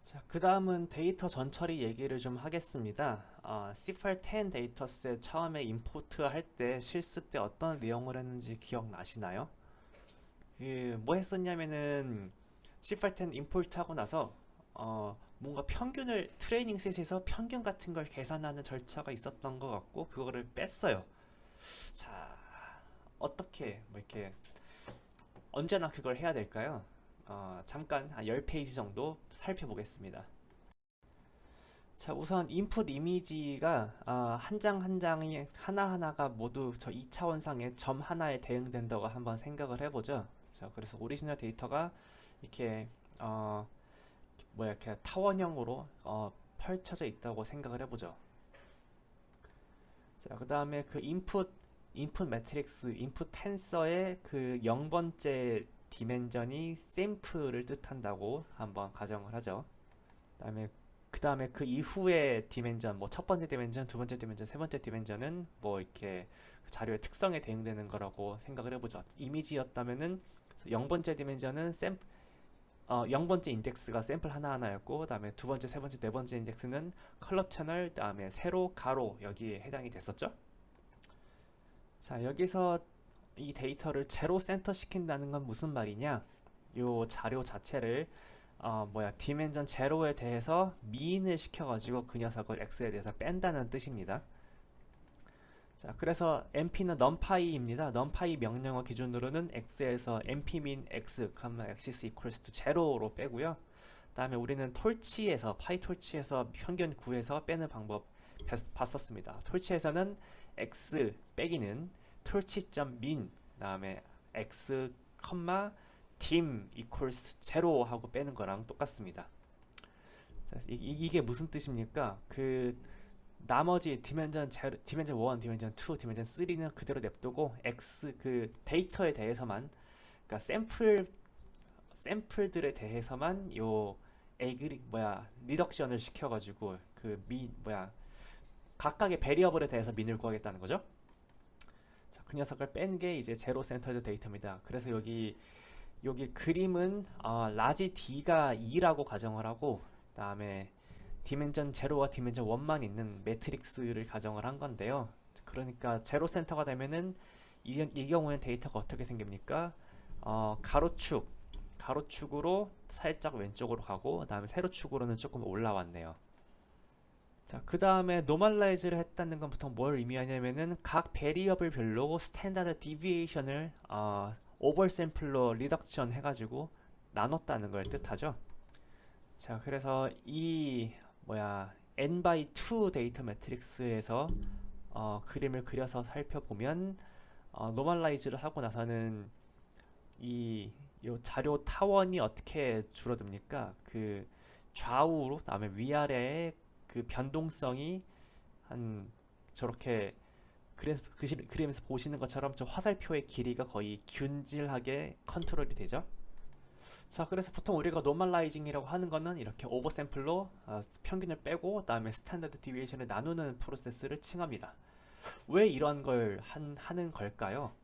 자, 그 다음은 데이터 전처리 얘기를 좀 하겠습니다. C810 데이터셋 처음에 임포트 할 때 실습 때 어떤 내용을 했는지 기억나시나요? 뭐 했었냐면은 C810 임포트 하고 나서 뭔가 평균을 트레이닝 셋에서 평균 같은 걸 계산하는 절차가 있었던 것 같고 그거를 뺐어요. 자, 어떻게 뭐 이렇게 언제나 그걸 해야 될까요? 잠깐 한 10페이지 정도 살펴보겠습니다. 자, 우선 인풋 이미지가 한 장 한 장이 하나하나가 모두 저 2차원상의 점 하나에 대응된다고 한번 생각을 해보죠. 자, 그래서 오리지널 데이터가 이렇게 이렇게 타원형으로 펼쳐져 있다고 생각을 해보죠. 자, 그 다음에 그 인풋 매트릭스, 인풋 텐서의 그 0번째 디멘전이 샘플을 뜻한다고 한번 가정을 하죠. 그다음에 그 이후의 디멘전, 뭐 첫 번째 디멘전, 두 번째 디멘전, 세 번째 디멘전은 뭐 이렇게 자료의 특성에 대응되는 거라고 생각을 해보죠. 이미지였다면은 0번째 디멘전은 0번째 인덱스가 샘플 하나하나였고, 그다음에 두 번째, 세 번째, 네 번째 인덱스는 컬러 채널, 그다음에 세로, 가로 여기에 해당이 됐었죠. 자, 여기서 이 데이터를 제로 센터 시킨다는 건 무슨 말이냐? 요 자료 자체를 디멘전 제로에 대해서 미인을 시켜가지고 그 녀석을 x에 대해서 뺀다는 뜻입니다. 자, 그래서 np는 numpy입니다. numpy 명령어 기준으로는 x에서 npmin x, axis equals to 제로로 빼고요. 다음에 우리는 톨치에서 파이톨치에서 평균 구해서 빼는 방법 봤었습니다. 톨치에서는 x 빼기는 톨치.min 다음에 x, dim equals 제로 하고 빼는 거랑 똑같습니다. 자, 이게 무슨 뜻입니까? 그 나머지 디멘전 1, 디멘전 2, 디멘전 3는 그대로 냅두고 x 그 데이터에 대해서만 그러니까 샘플들에 대해서만 요 리덕션을 시켜가지고 각각의 베리어블에 대해서 민을 구하겠다는 거죠. 자, 그 녀석을 뺀 게 이제 제로 센터드 데이터입니다. 그래서 여기 그림은 라지 D가 2라고 가정을 하고 그다음에 디멘전 제로와 디멘전 1만 있는 매트릭스를 가정을 한 건데요. 그러니까 제로 센터가 되면은 이 경우에는 데이터가 어떻게 생깁니까? 가로축으로 살짝 왼쪽으로 가고 그다음에 세로축으로는 조금 올라왔네요. 자, 그 다음에 노멀라이즈를 했다는 건 보통 뭘 의미하냐면은 각 베리어블별로 스탠다드 디비에이션을 오버 샘플로 리덕션 해가지고 나눴다는 걸 뜻하죠. 자, 그래서 이 n by 2 데이터 매트릭스에서 그림을 그려서 살펴보면 노멀라이즈를 하고 나서는 요 자료 타원이 어떻게 줄어듭니까? 그 좌우로 다음에 위아래의 그 변동성이 한 저렇게 그림에서 보시는 것처럼 저 화살표의 길이가 거의 균질하게 컨트롤이 되죠. 자, 그래서 보통 우리가 노멀라이징이라고 하는 거는 이렇게 오버샘플로 평균을 빼고 그다음에 스탠다드 디비에이션을 나누는 프로세스를 칭합니다. 왜 이런 걸 하는 걸까요?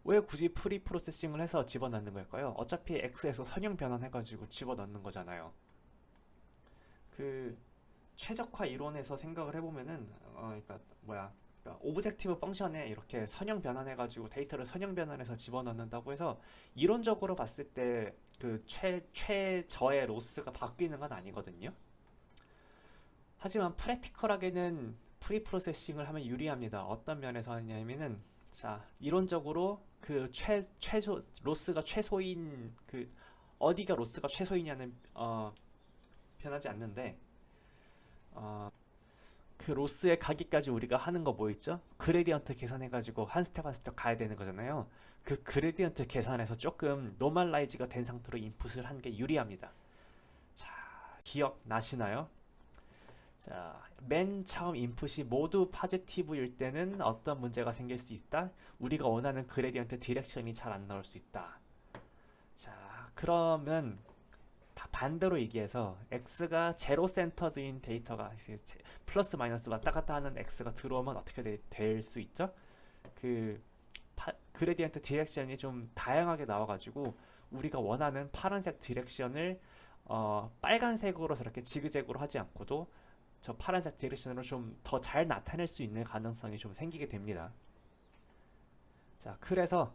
왜 굳이 프리 프로세싱을 해서 집어넣는 걸까요? 어차피 X에서 선형 변환해가지고 집어넣는 거잖아요. 그 최적화 이론에서 생각을 해보면은 그러니까 오브젝티브 펑션에 이렇게 선형 변환해가지고 데이터를 선형 변환해서 집어넣는다고 해서 이론적으로 봤을 때 그 최저의 로스가 바뀌는 건 아니거든요. 하지만 프랙티컬하게는 프리 프로세싱을 하면 유리합니다. 어떤 면에서 하냐면은 자, 이론적으로 그 최소 로스가 최소인 그 어디가 로스가 최소이냐는 변하지 않는데 그 로스의 가기까지 우리가 하는 거 뭐 있죠? 그레디언트 계산해가지고 한 스텝 한 스텝 가야 되는 거잖아요. 그 그레디언트 계산에서 조금 노멀라이즈가 된 상태로 인풋을 한 게 유리합니다. 자, 기억나시나요? 자, 맨 처음 인풋이 모두 파지티브일 때는 어떤 문제가 생길 수 있다? 우리가 원하는 그레디언트 디렉션이 잘 안 나올 수 있다. 자, 그러면 다 반대로 얘기해서 x가 제로 센터드인 데이터가 플러스 마이너스 왔다 갔다 하는 x가 들어오면 어떻게 될 수 있죠? 그 그레디언트 디렉션이 좀 다양하게 나와가지고 우리가 원하는 파란색 디렉션을 빨간색으로 저렇게 지그재그로 하지 않고도 저 파란색 디렉션으로 좀 더 잘 나타낼 수 있는 가능성이 좀 생기게 됩니다. 자, 그래서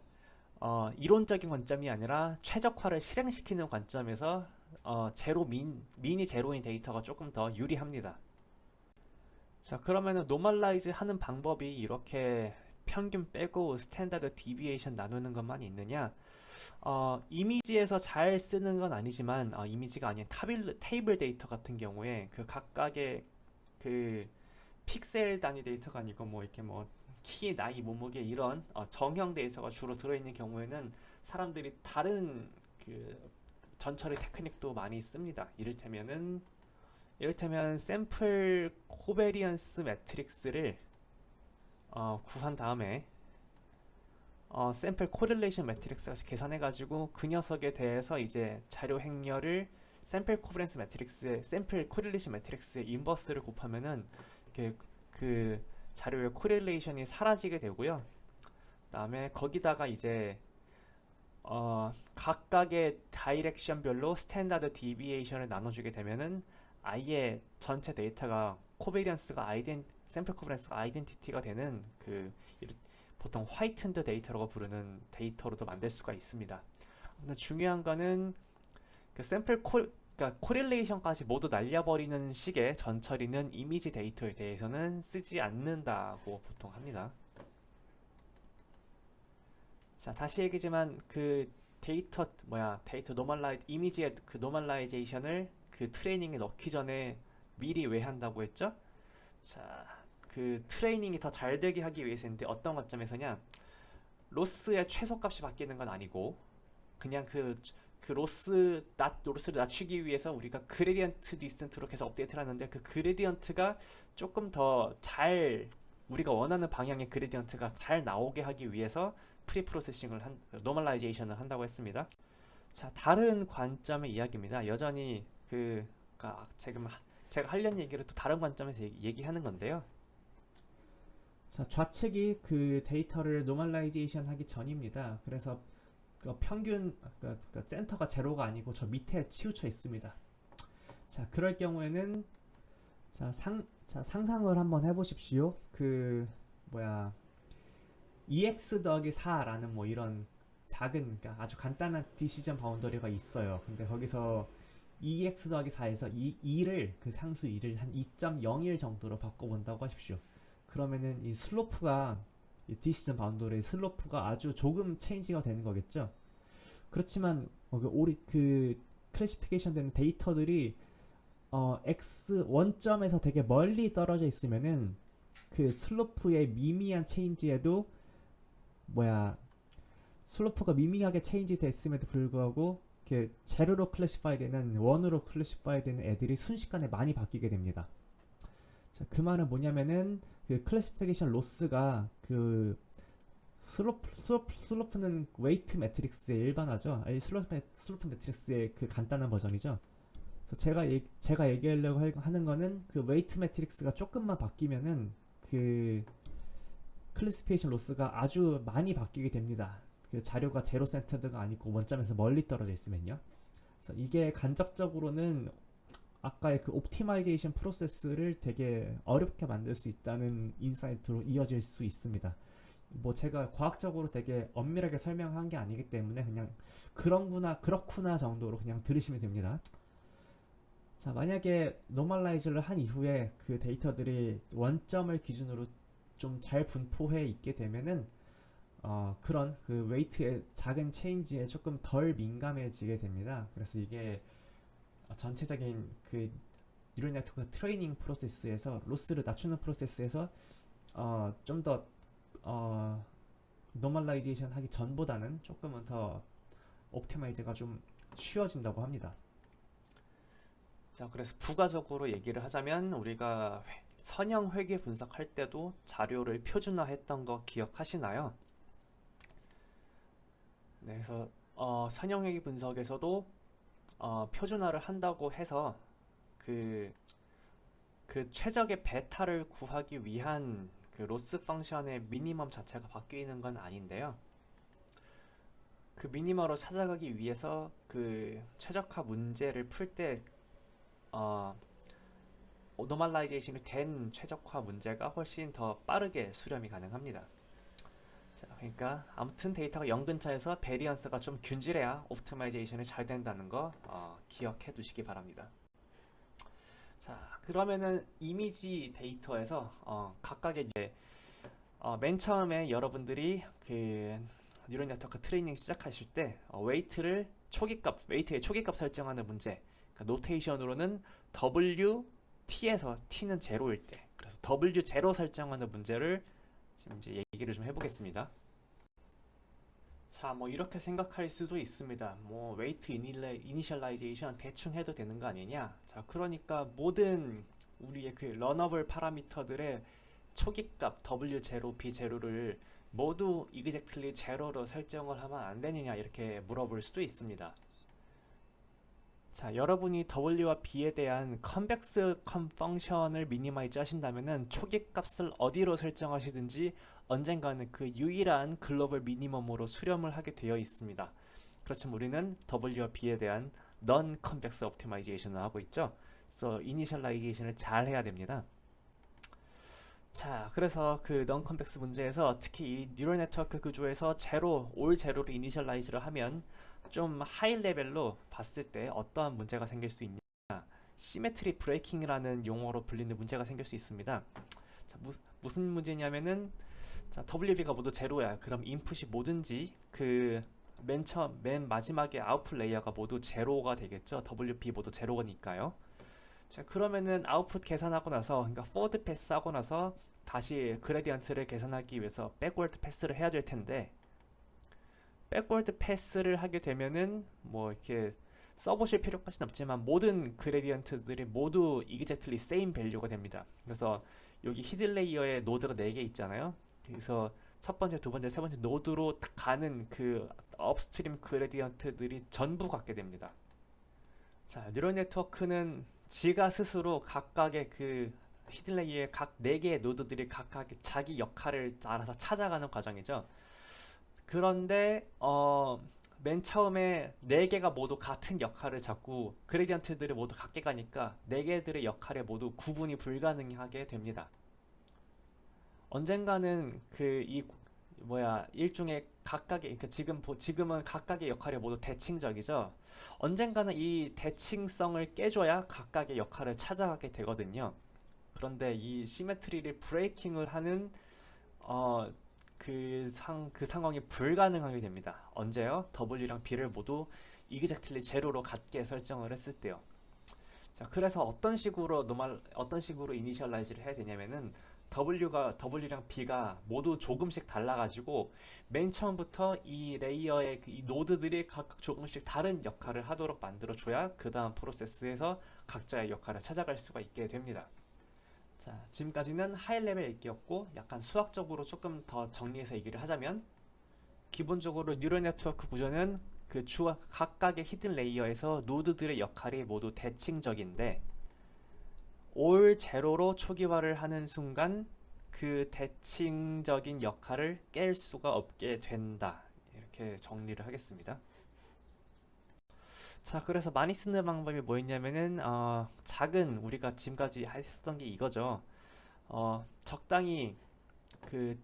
이론적인 관점이 아니라 최적화를 실행시키는 관점에서 미니 제로인 데이터가 조금 더 유리합니다. 자, 그러면은 노멀라이즈 하는 방법이 이렇게 평균 빼고 스탠다드 디비에이션 나누는 것만 있느냐? 이미지에서 잘 쓰는 건 아니지만 이미지가 아닌 테이블 데이터 같은 경우에 그 각각의 그 픽셀 단위 데이터가 아니고 뭐 이렇게 뭐 키, 나이, 몸무게 이런 정형 데이터가 주로 들어있는 경우에는 사람들이 다른 그 전처리 테크닉도 많이 씁니다. 이를테면 샘플 코베리언스 매트릭스를 구한 다음에 샘플 코릴레이션 매트릭스를 계산해 가지고 그 녀석에 대해서 이제 자료 행렬을 샘플 코베리언스 매트릭스의 샘플 코릴레이션 매트릭스의 인버스를 곱하면은 이렇게 그 자료의 코릴레이션이 사라지게 되고요. 그다음에 거기다가 이제 각각의 다이렉션별로 스탠다드 디비에이션을 나눠주게 되면은 아예 전체 데이터가 샘플 코베리언스가 아이덴티티가 되는 그 보통 화이튼드 데이터라고 부르는 데이터로도 만들 수가 있습니다. 근데 중요한 거는 그 그러니까 코릴레이션까지 모두 날려버리는 식의 전처리는 이미지 데이터에 대해서는 쓰지 않는다고 보통 합니다. 자, 다시 얘기지만 그 데이터 이미지의 그 노멀라이제이션을 그 트레이닝에 넣기 전에 미리 왜 한다고 했죠? 자, 그 트레이닝이 더 잘 되게 하기 위해서인데 어떤 관점에서냐? 로스의 최소값이 바뀌는 건 아니고 그냥 로스를 낮추기 위해서 우리가 그레디언트 디센트로 계속 업데이트를 하는데 그 그레디언트가 조금 더 잘 우리가 원하는 방향의 그레디언트가 잘 나오게 하기 위해서 노멀라이제이션을 한다고 했습니다. 자, 다른 관점의 이야기입니다. 여전히 제가 하려는 얘기를 또 다른 관점에서 얘기하는 건데요. 자, 좌측이 그 데이터를 노멀라이제이션 하기 전입니다. 그래서 센터가 제로가 아니고 저 밑에 치우쳐 있습니다. 자, 그럴 경우에는 상상을 한번 해보십시오. EX 더하기 4라는 뭐 이런 그러니까 아주 간단한 디시전 바운더리가 있어요. 근데 거기서 EX 더하기 4에서 그 상수 2를 한 2.01 정도로 바꿔본다고 하십시오. 그러면은 이 디시전 바운더리의 슬로프가 아주 조금 체인지가 되는 거겠죠. 그렇지만 그 클래시피케이션 되는 데이터들이 X 원점에서 되게 멀리 떨어져 있으면은 그 슬로프의 미미한 체인지에도 슬로프가 미미하게 체인지 됐음에도 불구하고 제로로 클래시파이 되는 원으로 클래시파이 되는 애들이 순식간에 많이 바뀌게 됩니다. 자, 그 말은 뭐냐면은 그 클래시피케이션 로스가 그 슬로프는 웨이트 매트릭스의 일반화죠. 슬로프 매트릭스의 그 간단한 버전이죠. 그래서 제가 얘기하려고 하는 거는 그 웨이트 매트릭스가 조금만 바뀌면은 그 클래시피케이션 로스가 아주 많이 바뀌게 됩니다. 그 자료가 제로 센터드가 아니고 원점에서 멀리 떨어져 있으면요. 그래서 이게 간접적으로는 아까의 그 옵티마이제이션 프로세스를 되게 어렵게 만들 수 있다는 인사이트로 이어질 수 있습니다. 뭐 제가 과학적으로 되게 엄밀하게 설명한 게 아니기 때문에 그냥 그렇구나 정도로 그냥 들으시면 됩니다. 자, 만약에 노멀라이즈를 한 이후에 그 데이터들이 원점을 기준으로 좀 잘 분포해 있게 되면은 그런 그 웨이트의 작은 체인지에 조금 덜 민감해지게 됩니다. 그래서 이게 전체적인 그 뉴럴 네트워크 트레이닝 프로세스에서 로스를 낮추는 프로세스에서 좀 더 노멀라이제이션 하기 전보다는 조금은 더 옵티마이즈가 좀 쉬워진다고 합니다. 자, 그래서 부가적으로 얘기를 하자면 우리가 선형 회계 분석할 때도 자료를 표준화했던 거 기억하시나요? 네, 그래서 선형 회계 분석에서도 표준화를 한다고 해서 그 최적의 베타를 구하기 위한 그 로스 펑션의 미니멈 자체가 바뀌는 건 아닌데요. 그 미니머로 찾아가기 위해서 그 최적화 문제를 풀 때 노멀라이제이션이 된 최적화 문제가 훨씬 더 빠르게 수렴이 가능합니다. 자, 그러니까 아무튼 데이터가 0 근처에서 베리언스가 좀 균질해야 옵티마이제이션이 잘 된다는 거 기억해 두시기 바랍니다. 자, 그러면은 이미지 데이터에서 각각의 이제 맨 처음에 여러분들이 그 뉴럴 네트워크 트레이닝 시작하실 때 웨이트의 초기값 설정하는 문제, 그러니까 노테이션으로는 WT에서 T는 제로일 때, 그래서 W0 설정하는 문제를 지금 이제 얘기를 좀 해보겠습니다. 자, 뭐 이렇게 생각할 수도 있습니다. 뭐 웨이트 이니셜라이제이션 대충 해도 되는 거 아니냐? 자, 그러니까 모든 우리의 그 러너블 파라미터들의 초기값 W0, B0를 모두 exactly 제로로 설정을 하면 안 되느냐 이렇게 물어볼 수도 있습니다. 자, 여러분이 W와 B에 대한 컨벡스 펑션을 미니마이즈 하신다면은 초기값을 어디로 설정하시든지 언젠가는 그 유일한 글로벌 미니멈으로 수렴을 하게 되어 있습니다. 그렇지만 우리는 W와 B에 대한 non convex optimization을 하고 있죠. 그래서 이니셜라이제이션을 잘 해야 됩니다. 자, 그래서 그 non convex 문제에서 특히 이 뉴럴 네트워크 구조에서 올 제로로 이니셜라이즈를 하면 좀 하이 레벨로 봤을 때 어떠한 문제가 생길 수 있냐? 시메트리 브레이킹이라는 용어로 불리는 문제가 생길 수 있습니다. 자, 무슨 문제냐면은 자, WB가 모두 제로야. 그럼 인풋이 뭐든지 그 맨 마지막에 아웃풋 레이어가 모두 제로가 되겠죠. WB 모두 제로니까요. 자, 그러면은 아웃풋 계산하고 나서, 그러니까 포워드 패스 하고 나서 다시 그레디언트를 계산하기 위해서 백워드 패스를 해야 될 텐데, 백워드 패스를 하게 되면은 뭐 이렇게 써보실 필요까지는 없지만 모든 그레디언트들이 모두 exactly same value가 됩니다. 그래서 여기 히든 레이어에 노드가 4개 있잖아요. 그래서 첫 번째, 두 번째, 세 번째 노드로 가는 그 업스트림 그레디언트들이 전부 같게 됩니다. 자, 뉴럴 네트워크는 지가 스스로 각각의 그 히든 레이어의 각 4개의 노드들이 각각 자기 역할을 알아서 찾아가는 과정이죠. 그런데 맨 처음에 4개가 모두 같은 역할을 잡고 그레디언트들이 모두 같게 가니까 4개들의 역할에 모두 구분이 불가능하게 됩니다. 언젠가는 일종의 각각의, 그러니까 지금은 각각의 역할이 모두 대칭적이죠. 언젠가는 이 대칭성을 깨줘야 각각의 역할을 찾아가게 되거든요. 그런데 이 시메트리를 브레이킹을 하는 그 상황이 불가능하게 됩니다. 언제요? W랑 B를 모두 exactly 제로로 같게 설정을 했을 때요. 자, 그래서 어떤 식으로 이니셜라이즈를 해야 되냐면은 W랑 B가 모두 조금씩 달라가지고 맨 처음부터 이 레이어의 이 노드들이 각각 조금씩 다른 역할을 하도록 만들어줘야 그 다음 프로세스에서 각자의 역할을 찾아갈 수가 있게 됩니다. 자, 지금까지는 하이 레벨 얘기였고 약간 수학적으로 조금 더 정리해서 얘기를 하자면 기본적으로 뉴럴 네트워크 구조는 그 각각의 히든 레이어에서 노드들의 역할이 모두 대칭적인데 올 제로로 초기화를 하는 순간 그 대칭적인 역할을 깰 수가 없게 된다. 이렇게 정리를 하겠습니다. 자, 그래서 많이 쓰는 방법이 뭐였냐면은 우리가 지금까지 했었던 게 이거죠. 적당히 그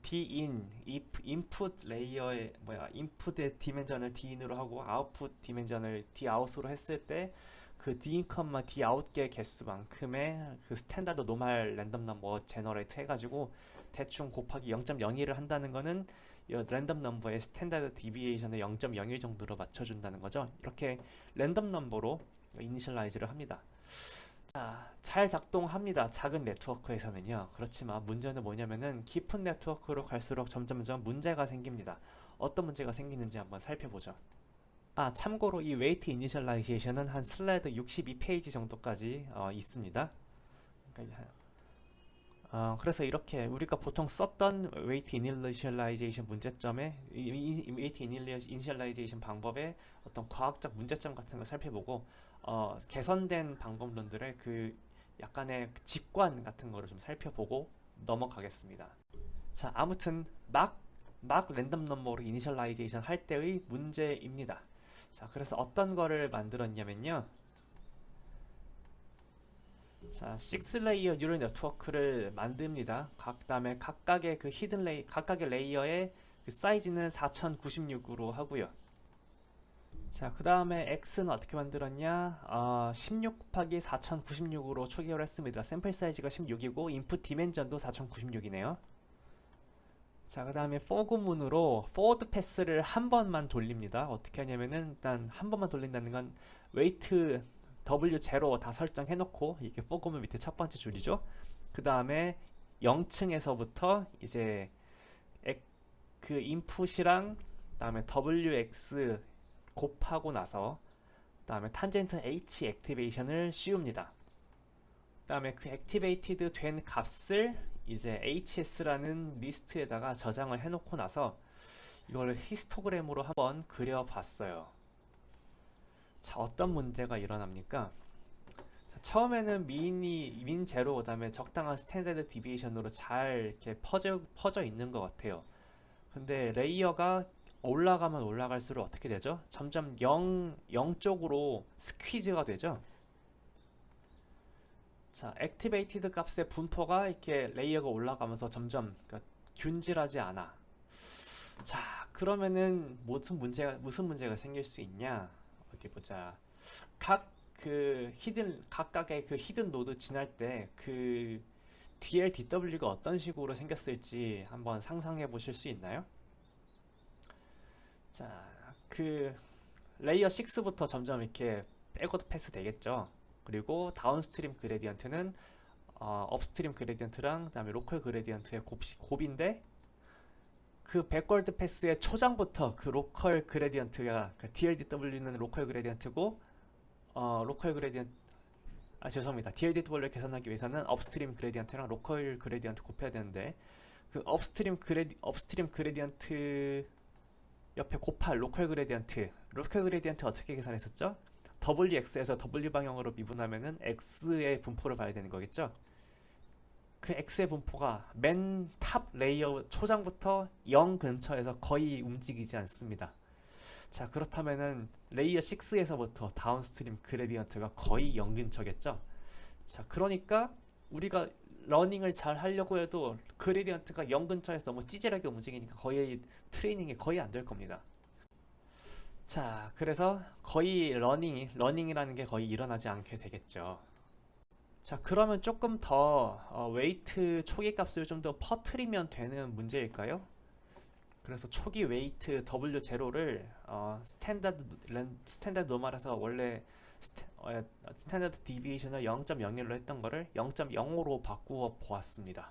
인풋 레이어의 인풋의 디멘전을 D인으로 하고 아웃풋 디멘전을 Dout으로 했을 때 그 D 인컴마 D 아웃의 개수만큼의 그 스탠다드 노멀 랜덤 넘버 제너레이트 해가지고 대충 곱하기 0.01을 한다는 거는 이 랜덤 넘버의 스탠다드 디비에이션을 0.01 정도로 맞춰준다는 거죠. 이렇게 랜덤 넘버로 이니셜라이즈를 합니다. 자, 잘 작동합니다. 작은 네트워크에서는요. 그렇지만 문제는 뭐냐면은 깊은 네트워크로 갈수록 점점점 문제가 생깁니다. 어떤 문제가 생기는지 한번 살펴보죠. 참고로 이 웨이트 이니셜라이제이션은 한 슬라이드 62페이지 정도까지 있습니다. 그래서 이렇게 우리가 보통 썼던 웨이트 이니셜라이제이션 문제점의 웨이트 이니셜라이제이션 방법의 어떤 과학적 문제점 같은 걸 살펴보고 개선된 방법론들의 그 약간의 직관 같은 거를 좀 살펴보고 넘어가겠습니다. 자, 아무튼 막 막 랜덤 넘버로 이니셜라이제이션 할 때의 문제입니다. 자, 그래서 어떤 거를 만들었냐면요. 자, 6레이어 뉴럴 네트워크를 만듭니다. 그다음에 각각의 그 히든 각각의 레이어의 그 사이즈는 4096으로 하고요. 자, 그 다음에 X는 어떻게 만들었냐? 16 곱하기 4096으로 초기화를 했습니다. 샘플 사이즈가 16이고 인풋 디멘전도 4096이네요. 자, 그 다음에 for 구문으로 forward 패스를 한 번만 돌립니다. 어떻게 하냐면은 일단 한 번만 돌린다는 건 웨이트 W0 다 설정해 놓고 이게 for 구문 밑에 첫 번째 줄이죠. 그 다음에 0층에서부터 이제 그 인풋이랑 그다음에 WX 곱하고 나서 그다음에 탄젠트 H 액티베이션을 씌웁니다. 그다음에 그 액티베이티드 된 값을 이제 HS라는 리스트에다가 저장을 해놓고 나서 이걸 히스토그램으로 한번 그려봤어요. 자, 어떤 문제가 일어납니까? 자, 처음에는 민 제로 그다음에 적당한 스탠다드 디비에이션으로 잘 이렇게 퍼져 있는 것 같아요. 근데 레이어가 올라가면 올라갈수록 어떻게 되죠? 점점 0 쪽으로 스퀴즈가 되죠. 자, 액티베이티드 값의 분포가 이렇게 레이어가 올라가면서 점점 그러니까 균질하지 않아. 자, 그러면은 무슨 문제가 생길 수 있냐? 어디 보자. 각각의 그 히든 노드 지날 때 그 DLDW가 어떤 식으로 생겼을지 한번 상상해 보실 수 있나요? 자, 그 레이어 6부터 점점 이렇게 백워드 패스 되겠죠. 그리고 다운스트림 그레디언트는 업스트림 그레디언트랑 그다음에 로컬 그레디언트의 곱인데 그 백워드 패스의 초장부터 그 로컬 그레디언트가 그 DLDW는 로컬 그레디언트고 로컬 그레디언트 죄송합니다. DLDW를 계산하기 위해서는 업스트림 그레디언트랑 로컬 그레디언트 곱해야 되는데 그 업스트림 그레디언트 옆에 곱할 로컬 그레디언트 어떻게 계산했었죠? WX에서 W 방향으로 미분하면은 X의 분포를 봐야 되는 거겠죠? 그 X의 분포가 맨 탑 레이어 초장부터 0 근처에서 거의 움직이지 않습니다. 자, 그렇다면은 레이어 6에서부터 다운스트림 그레디언트가 거의 0 근처겠죠? 자, 그러니까 우리가 러닝을 잘 하려고 해도 그레디언트가 0 근처에서 너무 찌질하게 움직이니까 거의 트레이닝이 거의 안 될 겁니다. 자, 그래서 거의 러닝이라는 게 거의 일어나지 않게 되겠죠. 자, 그러면 조금 더 웨이트 초기 값을 좀 더 퍼트리면 되는 문제일까요? 그래서 초기 웨이트 W0를 스탠다드 노멀에서 원래 스탠다드 디비에이션을 0.01로 했던 거를 0.05로 바꾸어 보았습니다.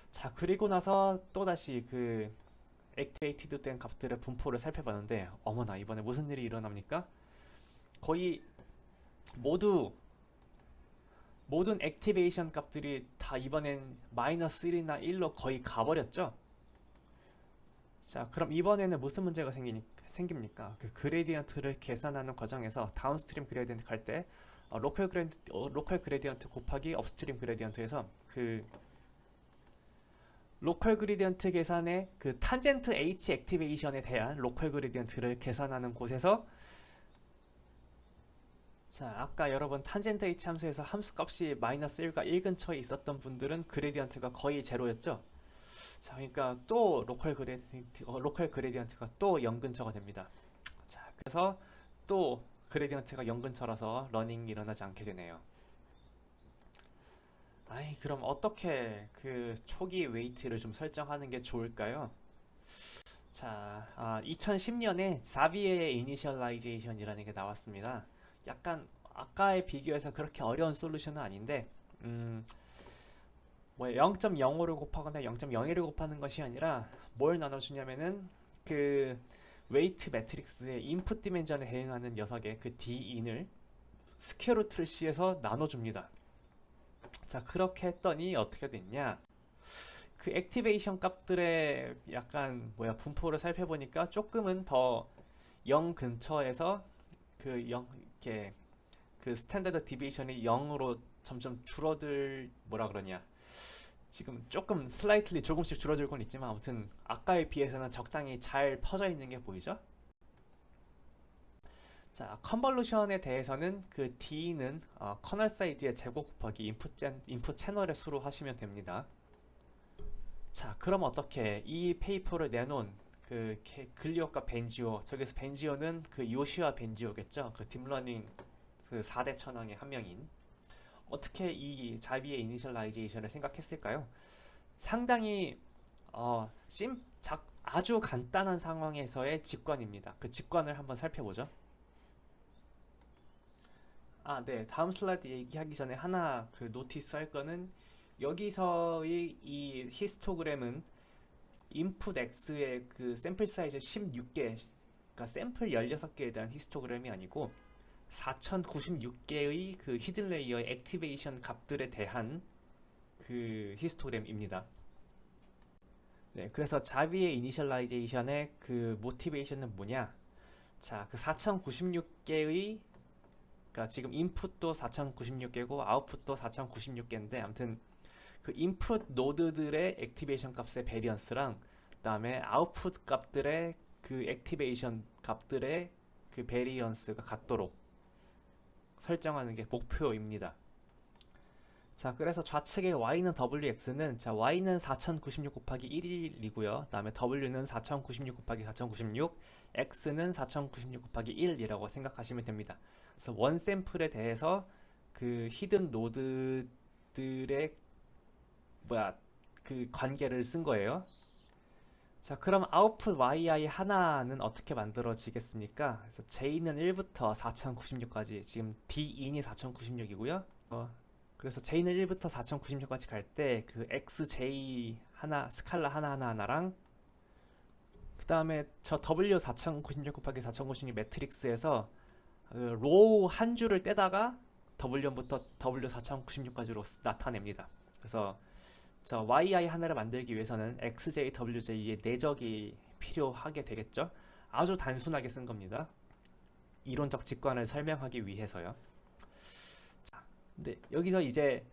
자, 그리고 나서 또다시 그 액티베이티드 된 값들의 분포를 살펴봤는데 어머나 이번에 무슨 일이 일어납니까? 거의 모든 액티베이션 값들이 다 이번엔 마이너스 1이나 1로 거의 가버렸죠? 자, 그럼 이번에는 무슨 문제가 생깁니까? 그 그레디언트를 계산하는 과정에서 다운스트림 그레디언트 갈 때 로컬 그레디언트 곱하기 업스트림 그레디언트에서 그 로컬 그레디언트 계산의 그 탄젠트 H 액티베이션에 대한 로컬 그레디언트를 계산하는 곳에서 자, 아까 여러분 탄젠트 H 함수에서 함수 값이 마이너스 1과 1 근처에 있었던 분들은 그레디언트가 거의 제로였죠. 자, 그러니까 또 로컬 그레디언트가 또 0 근처가 됩니다. 자, 그래서 또 그레디언트가 0 근처라서 러닝이 일어나지 않게 되네요. 아이, 그럼 어떻게 그 초기 웨이트를 좀 설정하는 게 좋을까요? 자, 2010년에 자비에의 이니셜라이제이션이라는 게 나왔습니다. 약간 아까에 비교해서 그렇게 어려운 솔루션은 아닌데, 뭐 0.05를 곱하거나 0.01을 곱하는 것이 아니라 뭘 나눠주냐면은 그 웨이트 매트릭스의 인풋 디멘전에 해당하는 녀석의 그 D인을 스퀘어 루트를 C에서 나눠줍니다. 자, 그렇게 했더니 어떻게 됐냐? 그 액티베이션 값들의 약간 분포를 살펴보니까 조금은 더 0 근처에서 그 0 이렇게 그 스탠다드 디비에이션이 0으로 점점 줄어들 뭐라 그러냐? 지금 조금 슬라이틀리 조금씩 줄어들 건 있지만 아무튼 아까에 비해서는 적당히 잘 퍼져 있는 게 보이죠? 자, 컨볼루션에 대해서는 그 D는 커널 사이즈의 제곱 곱하기 인풋 채널의 수로 하시면 됩니다. 자, 그럼 어떻게 이 페이퍼를 내놓은 그 글리오과 벤지오, 저기서 벤지오는 그 요시와 벤지오겠죠? 그 딥러닝 그 4대 천왕의 한 명인. 어떻게 이 자비의 이니셜라이제이션을 생각했을까요? 상당히 아주 간단한 상황에서의 직관입니다. 그 직관을 한번 살펴보죠. 네. 다음 슬라이드 얘기하기 전에 하나 그 노티스 할 거는 여기서의 이 히스토그램은 인풋 X의 그 샘플 사이즈 16개, 그러니까 샘플 16개에 대한 히스토그램이 아니고 4096개의 그 히든 레이어의 액티베이션 값들에 대한 그 히스토그램입니다. 네, 그래서 자비의 이니셜라이제이션의 그 모티베이션은 뭐냐? 자, 그 4096개의 그러니까 지금 인풋도 4096개고 아웃풋도 4096개인데 아무튼 그 인풋 노드들의 액티베이션 값의 베리언스랑 그다음에 아웃풋 값들의 그 액티베이션 값들의 그 베리언스가 같도록 설정하는 게 목표입니다. 자, 그래서 좌측의 y는 wx는 자, y는 4096 곱하기 1이고요. 그다음에 w는 4096 곱하기 4096, x는 4096 곱하기 1이라고 생각하시면 됩니다. 그래서 원 샘플에 대해서 그 히든 노드들의 그 관계를 쓴 거예요. 자, 그럼 아웃풋 yi 하나는 어떻게 만들어지겠습니까? 그래서 j는 1부터 4096까지 지금 d-in이 4096이고요. 그래서 j는 1부터 4096까지 갈 때 그 xj 하나 스칼라 하나랑 그 다음에 저 w 4096 곱하기 4096 매트릭스에서 그 로우 한 줄을 떼다가 w1부터 w 4096까지로 나타냅니다. 그래서 저 yi 하나를 만들기 위해서는 xj, wj의 내적이 필요하게 되겠죠. 아주 단순하게 쓴 겁니다. 이론적 직관을 설명하기 위해서요. 자, 근데 여기서 이제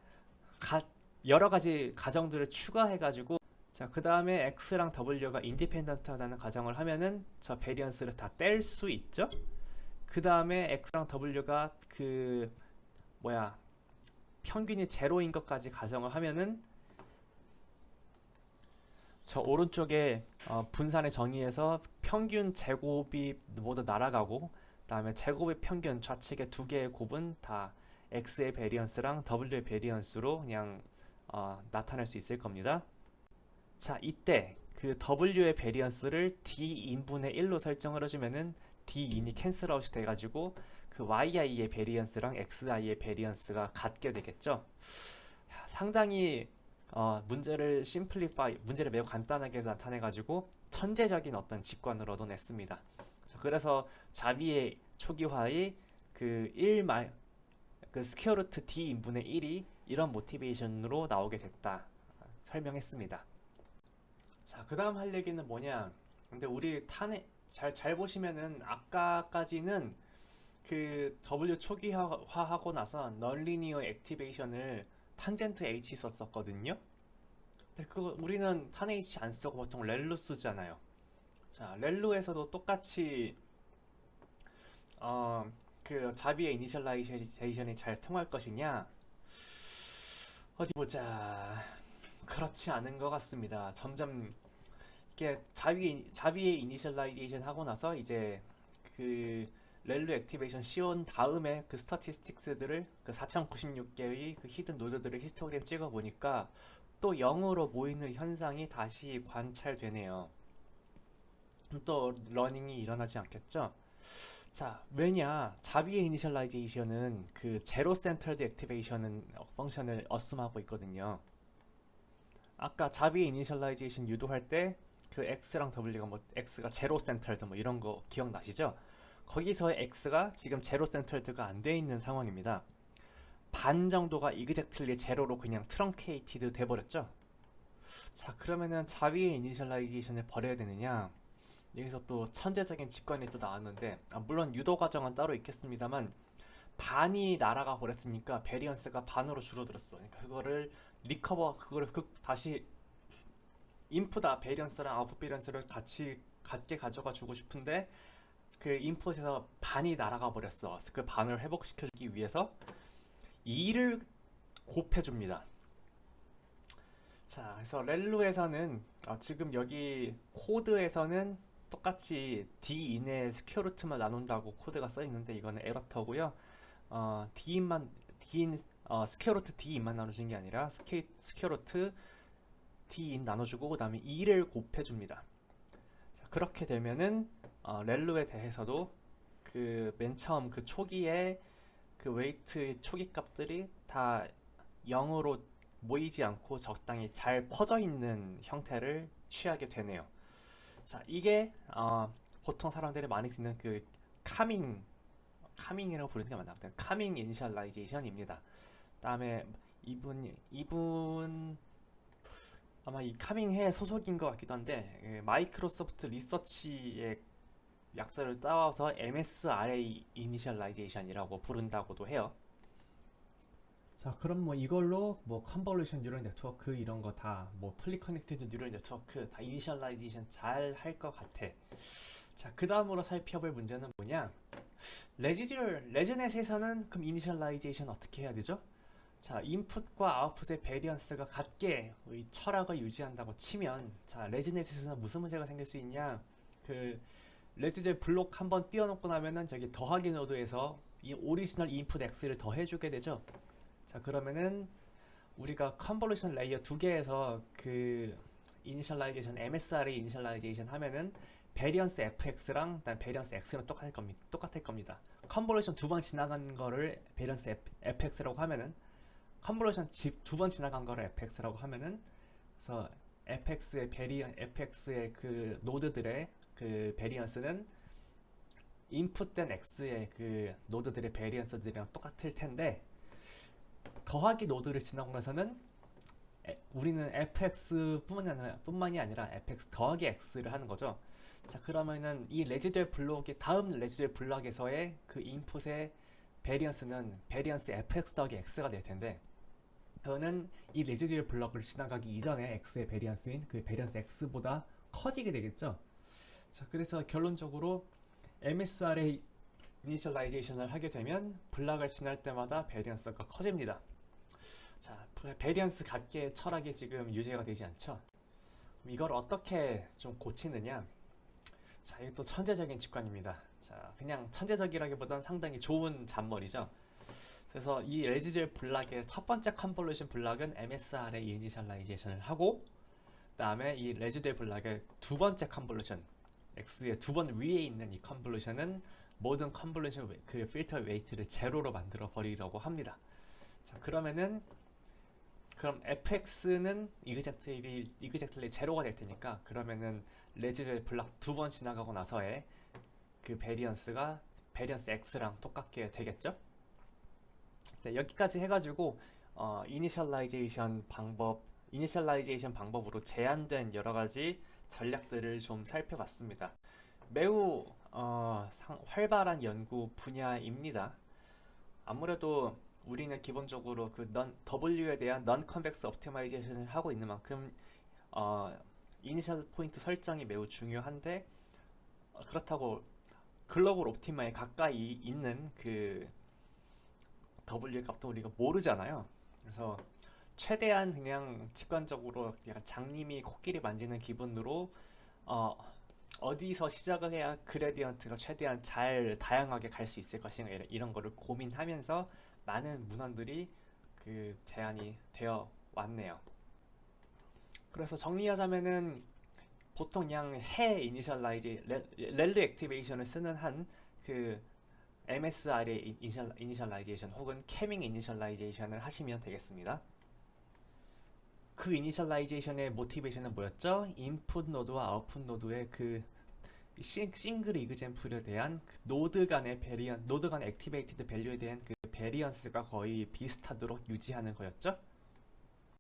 여러 가지 가정들을 추가해가지고 자, 그 다음에 x랑 w가 인디펜던트하다는 가정을 하면은 저 베리언스를 다 뗄 수 있죠. 그 다음에 x랑 w가 그 평균이 제로인 것까지 가정을 하면은 저 오른쪽에 분산의 정의에서 평균 제곱이 모두 날아가고 그다음에 제곱의 평균 좌측의 두 개의 곱은 다 x의 베리언스랑 w의 베리언스로 그냥 나타낼 수 있을 겁니다. 자, 이때 그 w의 베리언스를 d-in분의 1로 설정을 해주면은 d-in이 캔슬아웃이 돼가지고 그 yi의 베리언스랑 xi의 베리언스가 같게 되겠죠. 상당히 문제를 매우 간단하게 나타내가지고 천재적인 어떤 직관을 얻어냈습니다. 그래서 자비의 초기화의 그 스퀘어 루트 d 인분의 1이 이런 모티베이션으로 나오게 됐다 설명했습니다. 자, 그 다음 할 얘기는 뭐냐? 근데 우리 잘 보시면은 아까까지는 그 W 초기화하고 나서 넌리니어 액티베이션을 탄젠트 H 썼었거든요. 근데 그거 우리는 탄 H 안 쓰고 보통 렐루 쓰잖아요. 자, 렐루에서도 똑같이 그 자비의 이니셜라이제이션이 잘 통할 것이냐? 어디 보자. 그렇지 않은 것 같습니다. 점점 이게 자비의 이니셜라이제이션 하고 나서 이제 그 렐루 액티베이션 씌운 다음에 그 스타티스틱스들을 그 4096개의 그 히든 노드들을 히스토그램 찍어 보니까 또 0으로 모이는 현상이 다시 관찰되네요. 또 러닝이 일어나지 않겠죠? 자, 왜냐? 자비의 이니셜라이제이션은 그 제로 센터드 액티베이션 펑션을 어스움하고 있거든요. 아까 자비의 이니셜라이제이션 유도할 때 그 x랑 w가 x가 제로 센터드 이런 거 기억나시죠? 거기서의 x가 지금 제로 센터드가 안 돼 있는 상황입니다. 반 정도가 이그젝틀리 제로로 그냥 트렁케이티드 돼버렸죠. 자, 그러면은 자비의 이니셜라이제이션을 버려야 되느냐? 여기서 또 천재적인 직관이 또 나왔는데 물론 유도 과정은 따로 있겠습니다만 반이 날아가 버렸으니까 베리언스가 반으로 줄어들었어. 그러니까 그거를 리커버 그거를 다시 인풋 베리언스랑 아웃풋 베리언스를 같이 같게 가져가 주고 싶은데 그 인풋에서 반이 날아가 버렸어. 그 반을 회복시켜주기 위해서 2를 곱해줍니다. 자, 그래서 렐루에서는 지금 여기 코드에서는 똑같이 d-in의 스퀘어루트만 나눈다고 코드가 써 있는데 이거는 에러터고요. d-in만 d-in 스퀘어루트 d-in만 나눠주는 게 아니라 스퀘어루트 d-in 나눠주고 그다음에 2를 곱해줍니다. 자, 그렇게 되면은 렐루에 대해서도 그 맨 처음 그 초기에 그 웨이트 초기 값들이 다 0으로 모이지 않고 적당히 잘 퍼져 있는 형태를 취하게 되네요. 자, 이게 보통 사람들이 많이 쓰는 그 카밍이라고 부르는 게 맞나? 카밍 이니셜라이제이션입니다. 다음에 이분 아마 이 카밍해 소속인 것 같기도 한데 마이크로소프트 리서치의 약자를 따와서 MSRA 이니셜라이제이션이라고 부른다고도 해요. 자, 그럼 뭐 이걸로 뭐 컨볼루션 뉴럴 네트워크 이런 거 다 뭐 풀리 커넥티드 뉴럴 네트워크 다 이니셜라이제이션 잘 할 것 같아. 자, 그 다음으로 살펴볼 문제는 뭐냐? 레즈넷에서는 그럼 이니셜라이제이션 어떻게 해야 되죠? 자, 인풋과 아웃풋의 베리언스가 같게 이 철학을 유지한다고 치면, 자, 레즈넷에서는 무슨 문제가 생길 수 있냐? 그 레즈넷 블록 한번 띄워놓고 나면은 저기 더하기 노드에서 이 오리지널 인풋 x를 더해주게 되죠. 자, 그러면은 우리가 컨볼루션 레이어 두 개에서 그 이니셜라이제이션 MSR의 이니셜라이제이션 하면은 베리언스 fx랑 베리언스 x는 똑같을 겁니다. 컨볼루션 두 번 지나간 거를 베리언스 fx라고 하면은 컨볼루션 두 번 지나간 거를 fx라고 하면은 그래서 fx의 그 노드들의 그 베리언스는 인풋된 x의 그 노드들의 베리언스들이랑 똑같을 텐데 더하기 노드를 지나고 나서는 우리는 fx뿐만이 아니라 fx 더하기 x를 하는 거죠. 자, 그러면은 이 레지듀얼 블록의 다음 레지듀얼 블록에서의 그 인풋의 베리언스는 베리언스 fx 더하기 x가 될 텐데 저는 이 레지듀얼 블록을 지나가기 이전에 x의 베리언스인 그 베리언스 x보다 커지게 되겠죠. 자, 그래서 결론적으로 MSR의 이니셜라이제이션을 하게 되면 블록을 지날 때마다 베리언스가 커집니다. 자, 베리언스 같게 철학이 지금 유지가 되지 않죠. 그럼 이걸 어떻게 좀 고치느냐? 자, 이게 또 천재적인 직관입니다. 자, 그냥 천재적이라기보단 상당히 좋은 잔머리죠. 그래서 이 레지듀얼 블록의 첫 번째 컨볼루션 블록은 MSR의 이니셜라이제이션을 하고 그다음에 이 레지듀얼 블록의 두 번째 컨볼루션 X의 두 번 위에 있는 이 컨볼루션은 모든 컨볼루션 그 필터 웨이트를 제로로 만들어 버리려고 합니다. 자, 그러면은 그럼 fx는 이그젝틀리 제로가 될 테니까 그러면은 레지듀얼 블록 두 번 지나가고 나서의 그 베리언스가 베리언스 x랑 똑같게 되겠죠? 네, 여기까지 해가지고 이니셜라이제이션 방법으로 제한된 여러 가지 전략들을 좀 살펴봤습니다. 매우 활발한 연구 분야입니다. 아무래도 우리는 기본적으로 그 W에 대한 non-convex optimization을 하고 있는 만큼 이니셜 포인트 설정이 매우 중요한데 그렇다고 글로벌 옵티마에 가까이 있는 그 W의 값도 우리가 모르잖아요. 그래서 최대한 그냥 직관적으로 약간 장님이 코끼리 만지는 기분으로 어디서 시작을 해야 그레디언트가 최대한 잘 다양하게 갈 수 있을 것인가 이런 거를 고민하면서 많은 문헌들이 그 제안이 되어 왔네요. 그래서 정리하자면은 보통 그냥 렐루 액티베이션을 쓰는 한 그 MSR의 이니셜라이제이션 혹은 캐밍 이니셜라이제이션을 하시면 되겠습니다. 그 이니셜라이제이션의 모티베이션은 뭐였죠? 인풋 노드와 아웃풋 노드의 그 싱글 이그젠플에 대한 그 노드 간의 액티베이티드 밸류에 대한 그 베리언스가 거의 비슷하도록 유지하는 거였죠.